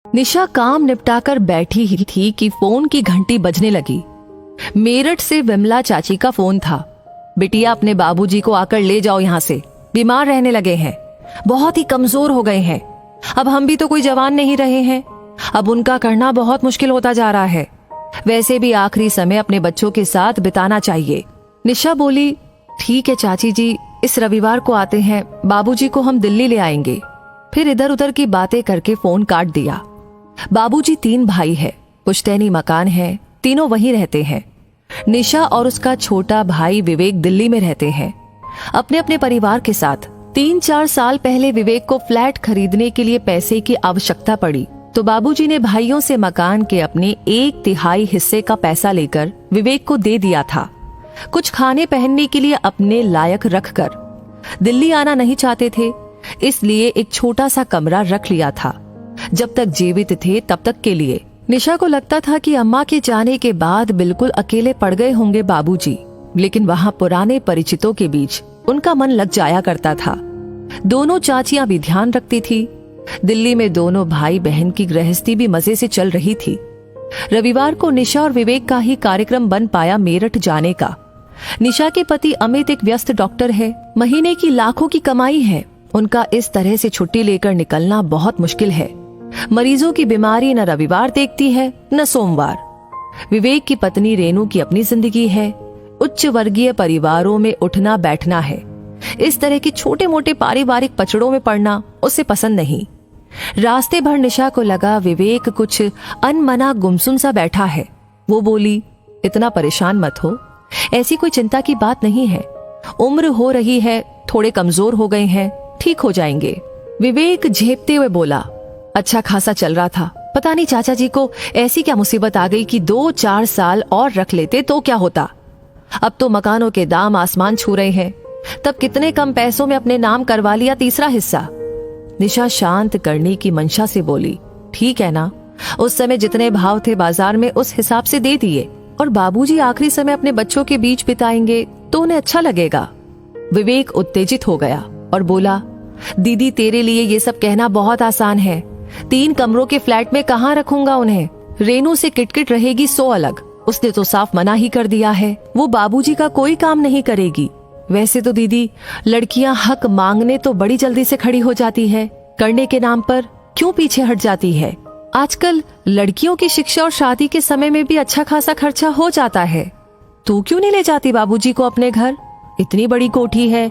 निशा काम निपटाकर बैठी ही थी कि फोन की घंटी बजने लगी। मेरठ से विमला चाची का फोन था। बिटिया, अपने बाबूजी को आकर ले जाओ यहाँ से, बीमार रहने लगे हैं, बहुत ही कमजोर हो गए हैं। अब हम भी तो कोई जवान नहीं रहे हैं, अब उनका करना बहुत मुश्किल होता जा रहा है। वैसे भी आखिरी समय अपने बच्चों के साथ बिताना चाहिए। निशा बोली, ठीक है चाची जी, इस रविवार को आते हैं, बाबूजी को हम दिल्ली ले आएंगे। फिर इधर उधर की बातें करके फोन काट दिया। बाबूजी 3 भाई है, पुश्तैनी मकान है, तीनों वहीं रहते हैं। निशा और उसका छोटा भाई विवेक दिल्ली में रहते हैं अपने अपने परिवार के साथ। 3-4 साल पहले विवेक को फ्लैट खरीदने के लिए पैसे की आवश्यकता पड़ी तो बाबूजी ने भाइयों से मकान के अपने 1/3 हिस्से का पैसा लेकर विवेक को दे दिया था। कुछ खाने पहनने के लिए अपने लायक रखकर। दिल्ली आना नहीं चाहते थे, इसलिए एक छोटा सा कमरा रख लिया था, जब तक जीवित थे तब तक के लिए। निशा को लगता था कि अम्मा के जाने के बाद बिल्कुल अकेले पड़ गए होंगे बाबूजी, लेकिन वहां पुराने परिचितों के बीच उनका मन लग जाया करता था। दोनों चाचियां भी ध्यान रखती थी। दिल्ली में दोनों भाई बहन की गृहस्थी भी मजे से चल रही थी। रविवार को निशा और विवेक का ही कार्यक्रम बन पाया मेरठ जाने का। निशा के पति अमित एक व्यस्त डॉक्टर है, महीने की लाखों की कमाई है। उनका इस तरह से छुट्टी लेकर निकलना बहुत मुश्किल है। मरीजों की बीमारी न रविवार देखती है न सोमवार। विवेक की पत्नी रेनू की अपनी जिंदगी है, उच्च वर्गीय परिवारों में उठना बैठना है। इस तरह के छोटे मोटे पारिवारिक पचड़ों में पड़ना उसे पसंद नहीं। रास्ते भर निशा को लगा विवेक कुछ अनमना गुमसुम सा बैठा है। वो बोली, इतना परेशान मत हो, ऐसी कोई चिंता की बात नहीं है, उम्र हो रही है, थोड़े कमजोर हो गए हैं, ठीक हो जाएंगे। विवेक झेपते हुए बोला, अच्छा खासा चल रहा था, पता नहीं चाचा जी को ऐसी क्या मुसीबत आ गई कि 2-4 साल और रख लेते तो क्या होता। अब तो मकानों के दाम आसमान छू रहे हैं, तब कितने कम पैसों में अपने नाम करवा लिया 3रा हिस्सा। निशा शांत करने की मंशा से बोली, ठीक है ना, उस समय जितने भाव थे बाजार में उस हिसाब से दे दिए, और बाबूजी आखिरी समय अपने बच्चों के बीच बिताएंगे तो उन्हें अच्छा लगेगा। विवेक उत्तेजित हो गया और बोला, दीदी तेरे लिए ये सब कहना बहुत आसान है, 3 कमरों के फ्लैट में कहाँ रखूंगा उन्हें। रेनू से किटकिट रहेगी सो अलग, उसने तो साफ मना ही कर दिया है, वो बाबूजी का कोई काम नहीं करेगी। वैसे तो दीदी, लड़कियां हक मांगने तो बड़ी जल्दी से खड़ी हो जाती है, करने के नाम पर क्यों पीछे हट जाती है। आजकल लड़कियों की शिक्षा और शादी के समय में भी अच्छा खासा खर्चा हो जाता है। तू क्यों नहीं ले जाती बाबूजी को अपने घर, इतनी बड़ी कोठी है,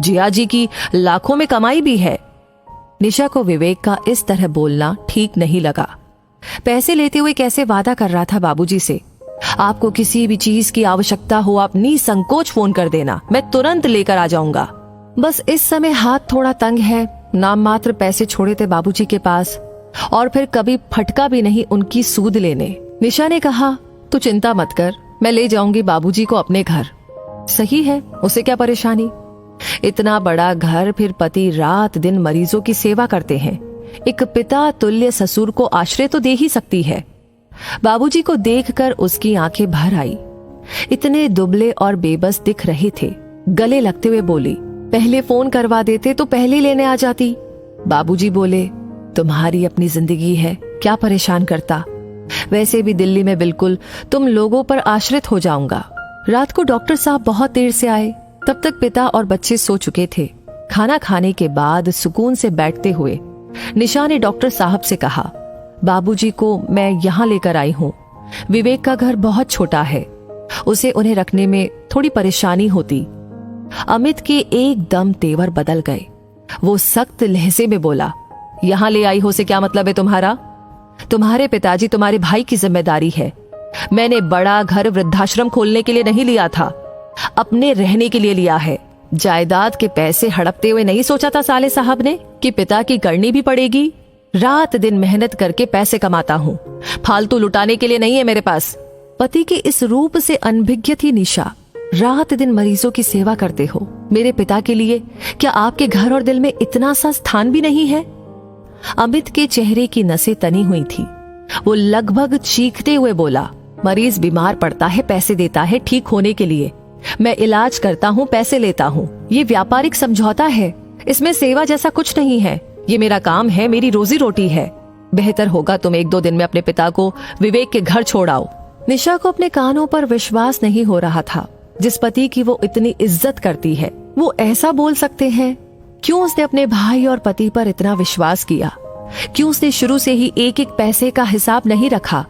जिया जी की लाखों में कमाई भी है। निशा को विवेक का इस तरह बोलना ठीक नहीं लगा। पैसे लेते हुए कैसे वादा कर रहा था बाबूजी से, आपको किसी भी चीज की आवश्यकता हो आप निसंकोच फोन कर देना, मैं तुरंत लेकर आ जाऊंगा। बस इस समय हाथ थोड़ा तंग है, नाम मात्र पैसे छोड़े थे बाबूजी के पास, और फिर कभी फटका भी नहीं उनकी सूद लेने। निशा ने कहा, तू चिंता मत कर, मैं ले जाऊंगी बाबूजी को अपने घर। सही है, उसे क्या परेशानी, इतना बड़ा घर, फिर पति रात दिन मरीजों की सेवा करते हैं, एक पिता तुल्य ससुर को आश्रय तो दे ही सकती है। बाबूजी को देखकर उसकी आंखें भर आई। इतने दुबले और बेबस दिख रहे थे। गले लगते हुए बोली, पहले फोन करवा देते तो पहले लेने आ जाती। बाबूजी बोले, तुम्हारी अपनी जिंदगी है, क्या परेशान करता, वैसे भी दिल्ली में बिल्कुल तुम लोगों पर आश्रित हो जाऊंगा। रात को डॉक्टर साहब बहुत देर से आए, तब तक पिता और बच्चे सो चुके थे। खाना खाने के बाद सुकून से बैठते हुए निशा ने डॉक्टर साहब से कहा, बाबूजी को मैं यहाँ लेकर आई हूँ, विवेक का घर बहुत छोटा है, उसे उन्हें रखने में थोड़ी परेशानी होती। अमित के एकदम तेवर बदल गए। वो सख्त लहजे में बोला, यहाँ ले आई हो से क्या मतलब है तुम्हारा, तुम्हारे पिताजी तुम्हारे भाई की जिम्मेदारी है। मैंने बड़ा घर वृद्धाश्रम खोलने के लिए नहीं लिया था, अपने रहने के लिए लिया है। जायदाद के पैसे हड़पते हुए नहीं सोचा था साले साहब ने कि पिता की करनी भी पड़ेगी। रात दिन मेहनत करके पैसे कमाता हूँ, फालतू लुटाने के लिए नहीं है मेरे पास। पति के इस रूप से अनभिज्ञ थी निशा। रात दिन मरीजों की सेवा करते हो, मेरे पिता के लिए क्या आपके घर और दिल में इतना सा स्थान भी नहीं है। अमित के चेहरे की नसें तनी हुई थी। वो लगभग चीखते हुए बोला, मरीज बीमार पड़ता है, पैसे देता है ठीक होने के लिए, मैं इलाज करता हूँ, पैसे लेता हूँ। ये व्यापारिक समझौता है, इसमें सेवा जैसा कुछ नहीं है। ये मेरा काम है, मेरी रोजी रोटी है। बेहतर होगा तुम 1-2 दिन में अपने पिता को विवेक के घर छोड़ आओ। निशा को अपने कानों पर विश्वास नहीं हो रहा था। जिस पति की वो इतनी इज्जत करती है वो ऐसा बोल सकते हैं? क्यों उसने अपने भाई और पति पर इतना विश्वास किया? क्यों उसने शुरू से ही एक एक पैसे का हिसाब नहीं रखा?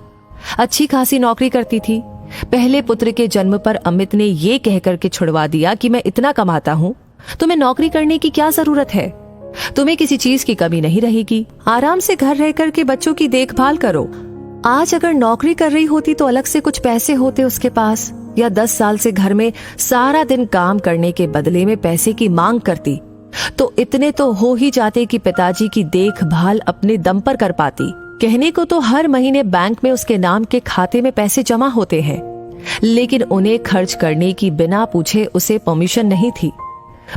अच्छी खासी नौकरी करती थी। पहले पुत्र के जन्म पर अमित ने ये कहकर के छुड़वा दिया कि मैं इतना कमाता हूँ, तुम्हें नौकरी करने की क्या जरूरत है? तुम्हें किसी चीज की कमी नहीं रहेगी, आराम से घर रह कर के बच्चों की देखभाल करो। आज अगर नौकरी कर रही होती तो अलग से कुछ पैसे होते उसके पास, या 10 साल से घर में सारा दिन काम करने के बदले में पैसे की मांग करती तो इतने तो हो ही जाते कि पिताजी की देखभाल अपने दम पर कर पाती। कहने को तो हर महीने बैंक में उसके नाम के खाते में पैसे जमा होते हैं, लेकिन उन्हें खर्च करने की बिना पूछे उसे परमिशन नहीं थी।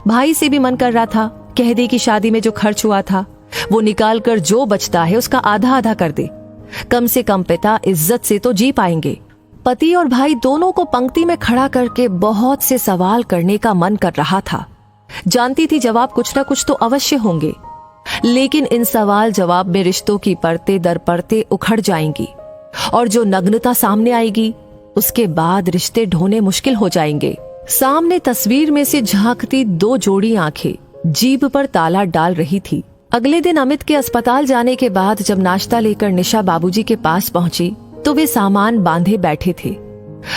भाई से भी मन कर रहा था, कह दे कि शादी में जो खर्च हुआ था वो निकाल कर जो बचता है उसका आधा आधा कर दे। कम से कम पिता इज्जत से तो जी पाएंगे। पति और भाई दोनों को पंक्ति में खड़ा करके बहुत से सवाल करने का मन कर रहा था। जानती थी जवाब कुछ ना कुछ तो अवश्य होंगे, लेकिन इन सवाल जवाब में रिश्तों की परतें दर परतें उखड़ जाएंगी और जो नग्नता सामने आएगी उसके बाद रिश्ते ढोने मुश्किल हो जाएंगे। सामने तस्वीर में से झांकती 2 जोड़ी आंखें जीभ पर ताला डाल रही थी। अगले दिन अमित के अस्पताल जाने के बाद जब नाश्ता लेकर निशा बाबूजी के पास पहुंची तो वे सामान बांधे बैठे थे।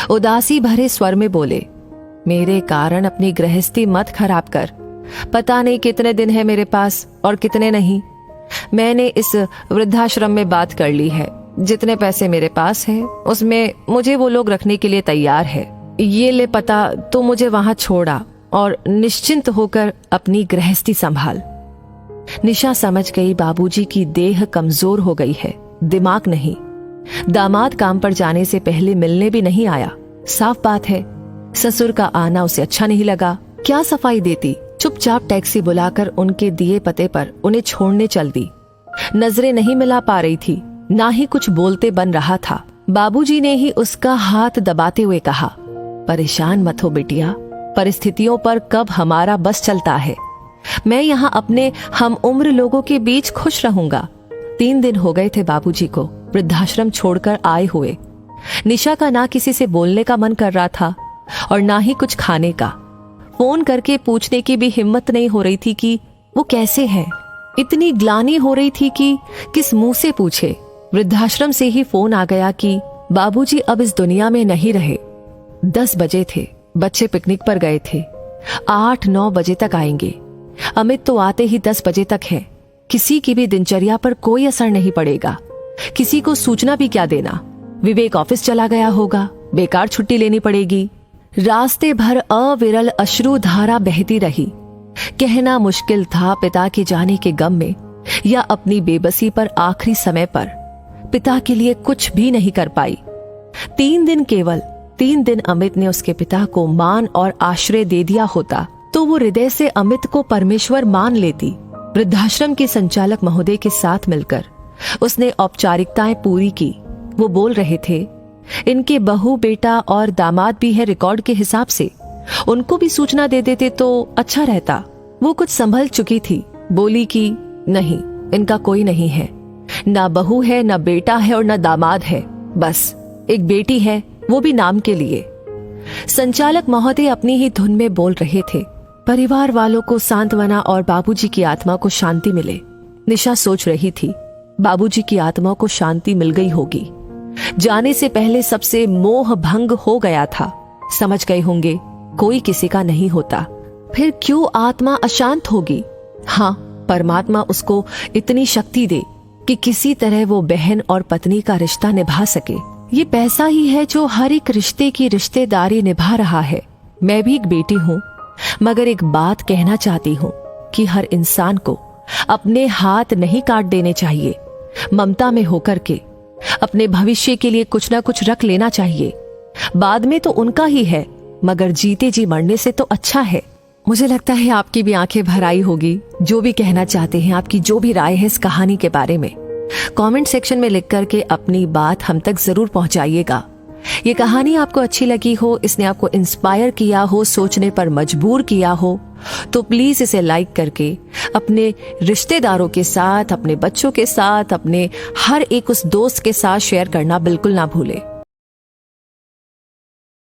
उदासी भरे स्वर में बोले, मेरे कारण अपनी गृहस्थी मत खराब कर। पता नहीं कितने दिन है मेरे पास और कितने नहीं। मैंने इस वृद्धाश्रम में बात कर ली है, जितने पैसे मेरे पास है उसमें मुझे वो लोग रखने के लिए तैयार है। ये ले पता, तो मुझे वहां छोड़ा और निश्चिंत होकर अपनी गृहस्थी संभाल। निशा समझ गई बाबूजी की देह कमजोर हो गई है, दिमाग नहीं। दामाद काम पर जाने से पहले मिलने भी नहीं आया। साफ बात है ससुर का आना उसे अच्छा नहीं लगा। क्या सफाई देती, चुपचाप टैक्सी बुलाकर उनके दिए पते पर उन्हें छोड़ने चल दी। नजरें नहीं मिला पा रही थी, ना ही कुछ बोलते बन रहा था। बाबूजी ने ही उसका हाथ दबाते हुए कहा, परेशान मत हो बिटिया, परिस्थितियों पर कब हमारा बस चलता है। मैं यहाँ अपने हम उम्र लोगों के बीच खुश रहूंगा। 3 दिन हो गए थे बाबूजी को वृद्धाश्रम छोड़कर आए हुए। निशा का ना किसी से बोलने का मन कर रहा था और ना ही कुछ खाने का। फोन करके पूछने की भी हिम्मत नहीं हो रही थी कि वो कैसे है। इतनी ग्लानि हो रही थी कि किस मुंह से पूछे। वृद्धाश्रम से ही फोन आ गया कि बाबूजी अब इस दुनिया में नहीं रहे। 10 बजे थे, बच्चे पिकनिक पर गए थे। 8-9 बजे तक आएंगे। अमित तो आते ही 10 बजे तक है। किसी की भी दिनचर्या पर कोई असर नहीं पड़ेगा। किसी को सूचना भी क्या देना। विवेक ऑफिस चला गया होगा, बेकार छुट्टी लेनी पड़ेगी। रास्ते भर अविरल अश्रु धारा बहती रही। कहना मुश्किल था पिता के जाने के गम में या अपनी बेबसी पर आखिरी समय पर पिता के लिए कुछ भी नहीं कर पाई। 3 दिन, केवल 3 दिन अमित ने उसके पिता को मान और आश्रय दे दिया होता तो वो हृदय से अमित को परमेश्वर मान लेती। वृद्धाश्रम के संचालक महोदय के साथ मिलकर उसने औपचारिकताएं पूरी की। वो बोल रहे थे, इनके बहू बेटा और दामाद भी है रिकॉर्ड के हिसाब से, उनको भी सूचना दे देते तो अच्छा रहता। वो कुछ संभल चुकी थी, बोली कि नहीं, इनका कोई नहीं है, ना बहू है, ना बेटा है और ना दामाद है, बस एक बेटी है, वो भी नाम के लिए। संचालक महोदय अपनी ही धुन में बोल रहे थे, परिवार वालों को सांत्वना और बाबूजी की आत्मा को शांति मिले। निशा सोच रही थी, बाबूजी की आत्मा को शांति मिल गई होगी। जाने से पहले सबसे मोह भंग हो गया था। समझ गए होंगे कोई किसी का नहीं होता, फिर क्यों आत्मा अशांत होगी। हाँ, परमात्मा उसको इतनी शक्ति दे कि किसी तरह वो बहन और पत्नी का रिश्ता निभा सके। ये पैसा ही है जो हर एक रिश्ते की रिश्तेदारी निभा रहा है। मैं भी एक बेटी हूँ, मगर एक बात कहना चाहती हूँ कि हर इंसान को अपने हाथ नहीं काट देने चाहिए। ममता में होकर के अपने भविष्य के लिए कुछ ना कुछ रख लेना चाहिए। बाद में तो उनका ही है, मगर जीते जी मरने से तो अच्छा है। मुझे लगता है आपकी भी आंखें भर आई होगी। जो भी कहना चाहते हैं, आपकी जो भी राय है इस कहानी के बारे में, कमेंट सेक्शन में लिख करके अपनी बात हम तक जरूर पहुंचाइएगा। ये कहानी आपको अच्छी लगी हो, इसने आपको इंस्पायर किया हो, सोचने पर मजबूर किया हो, तो प्लीज इसे लाइक करके अपने रिश्तेदारों के साथ, अपने बच्चों के साथ, अपने हर एक उस दोस्त के साथ शेयर करना बिल्कुल ना भूले।